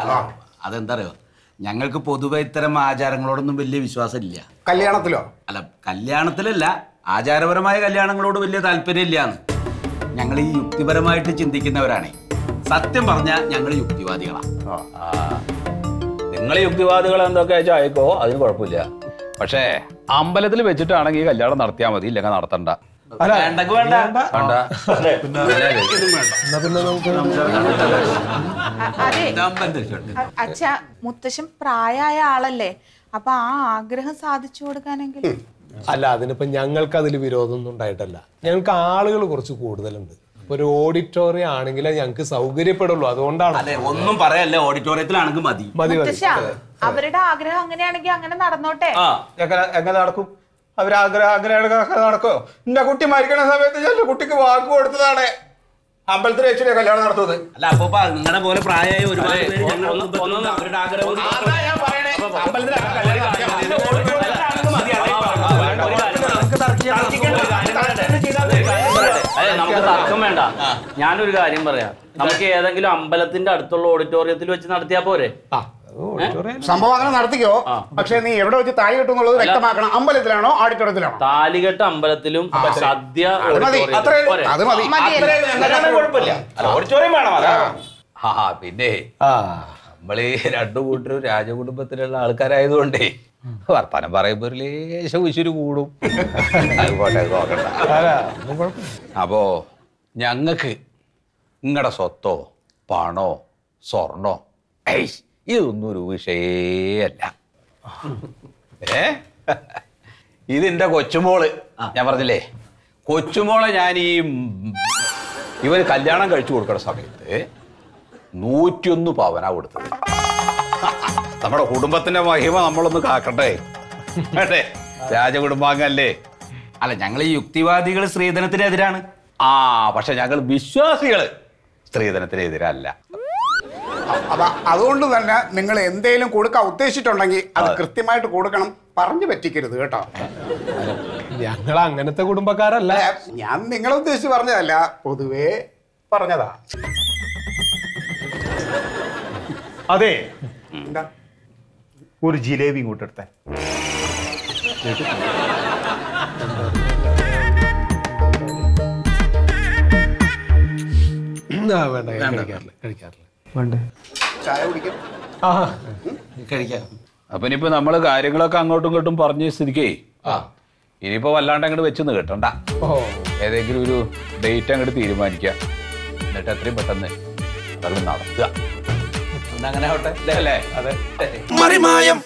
അല്ല അതെന്താ അറിയോ, ഞങ്ങൾക്ക് പൊതുവെ ഇത്തരം ആചാരങ്ങളോടൊന്നും വലിയ വിശ്വാസമില്ല. കല്യാണത്തിലോ? അല്ല കല്യാണത്തിലല്ല, ആചാരപരമായ കല്യാണങ്ങളോട് വലിയ താല്പര്യമില്ലാന്ന്. ഞങ്ങൾ ഈ യുക്തിപരമായിട്ട് ചിന്തിക്കുന്നവരാണേ. സത്യം പറഞ്ഞാൽ ഞങ്ങൾ യുക്തിവാദികളാണ്. നിങ്ങൾ യുക്തിവാദികൾ എന്തൊക്കെ വെച്ചാൽ ആയിക്കോ, അതിന് കുഴപ്പമില്ല. പക്ഷേ അമ്പലത്തിൽ വെച്ചിട്ടാണെങ്കിൽ കല്യാണം നടത്തിയാൽ മതി, ഇല്ലെങ്കിൽ നടത്തണ്ട. അച്ഛ മുത്തശ്ശൻ പ്രായമായ ആളല്ലേ, അപ്പൊ ആ ആഗ്രഹം സാധിച്ചു കൊടുക്കാനെങ്കിൽ. അല്ല, അതിനിപ്പോ ഞങ്ങൾക്ക് അതിൽ വിരോധമൊന്നും ഉണ്ടായിട്ടല്ല. ഞങ്ങൾക്ക് ആളുകൾ കുറച്ച് കൂടുതലുണ്ട്. ഒരു ഓഡിറ്റോറിയം ആണെങ്കിൽ ഞങ്ങൾക്ക് സൗകര്യപ്പെടുള്ളൂ, അതുകൊണ്ടാണ്. അല്ലെ ഒന്നും പറയല്ലേ, ഓഡിറ്റോറിയത്തിലാണെങ്കിൽ മതി. അവരുടെ ആഗ്രഹം അങ്ങനെയാണെങ്കിൽ അങ്ങനെ നടന്നോട്ടെ. എങ്ങനെ നടക്കും? അവരാഗ്രഹം അങ്ങനെയാണ് നടക്കോ? എന്റെ കുട്ടി മരിക്കണ സമയത്ത് ഞാൻ കുട്ടിക്ക് വാക്ക് കൊടുത്തതാണ് അമ്പലത്തിൽ വെച്ചിട്ട് കല്യാണം നടത്തുന്നത്. അല്ല അപ്പൊ നിങ്ങളുടെ പോലെ പ്രായമായ ഒരുപാട് പേര് അവരുടെ ആഗ്രഹം നമുക്ക് തർക്കം വേണ്ട. ഞാനൊരു കാര്യം പറയാം, നമുക്ക് ഏതെങ്കിലും അമ്പലത്തിന്റെ അടുത്തുള്ള ഓഡിറ്റോറിയത്തിൽ വെച്ച് നടത്തിയാ പോരെ? സംഭവം അങ്ങനെ നടത്തിക്കോ, പക്ഷെ നീ എവിടെ വെച്ച് താലി കെട്ടുന്നുള്ളത് വ്യക്തമാക്കണം. അമ്പലത്തിലാണോ ഓഡിറ്റോറിയത്തിലാണോ? താലികെട്ട് അമ്പലത്തിലും, സദ്യ അത് മതി. ഓഡിറ്റോറിയം വേണം. പിന്നെ നമ്മളീ രണ്ടു കൂട്ടരും രാജകുടുംബത്തിലുള്ള ആൾക്കാരായതുകൊണ്ടേ വർത്താനം പറയുമ്പോ ഒരു ലേശം ഉശിര് കൂടും. അതുകൊണ്ടേ നോക്കണ്ട. അപ്പോ ഞങ്ങക്ക് നിങ്ങളുടെ സ്വത്തോ പണോ സ്വർണോ ഇതൊന്നും ഒരു വിഷയല്ല. ഇതിന്റെ കൊച്ചുമോള്, ഞാൻ പറഞ്ഞില്ലേ, കൊച്ചുമോളെ ഞാൻ ഇവന് കല്യാണം കഴിച്ചു കൊടുക്കുന്ന സമയത്ത് 101 പവനാ കൊടുത്തത്. നമ്മുടെ കുടുംബത്തിന്റെ മഹിമ നമ്മളൊന്ന് കാക്കട്ടെ. അല്ലേ, രാജകുടുംബാംഗല്ലേ? അല്ല ഞങ്ങൾ ഈ യുക്തിവാദികൾ സ്ത്രീധനത്തിനെതിരാണ്. പക്ഷെ ഞങ്ങൾ വിശ്വാസികള് സ്ത്രീധനത്തിനെതിരല്ല. അതുകൊണ്ട് തന്നെ നിങ്ങൾ എന്തേലും കൊടുക്കാൻ ഉദ്ദേശിച്ചിട്ടുണ്ടെങ്കിൽ അത് കൃത്യമായിട്ട് കൊടുക്കണം, പറഞ്ഞു പറ്റിക്കരുത് കേട്ടോ. ഞങ്ങൾ അങ്ങനത്തെ കുടുംബക്കാരല്ല. ഞാൻ നിങ്ങളെ ഉദ്ദേശിച്ച് പറഞ്ഞതല്ല, പൊതുവേ പറഞ്ഞതാ. അതെ, എന്താ ഒരു ജിലേബി കൂട്ടെടുത്തേ. ചായ കുടിക്കും, കഴിക്കാം. അപ്പൊ ഇനിയിപ്പോ നമ്മള് കാര്യങ്ങളൊക്കെ അങ്ങോട്ടും ഇങ്ങോട്ടും പറഞ്ഞ സ്ഥിതിക്കേ ഇനിയിപ്പോ വല്ലാണ്ട് അങ്ങോട്ട് വെച്ചൊന്ന് കിട്ടണ്ട. ഏതെങ്കിലും ഒരു ഡേറ്റ് അങ്ങോട്ട് തീരുമാനിക്കുക, എന്നിട്ട് എത്രയും പെട്ടെന്ന് അതങ്ങ് നടത്തുക. അങ്ങനെ ആവട്ടെ അല്ലേ? അതെ. മറിമായം.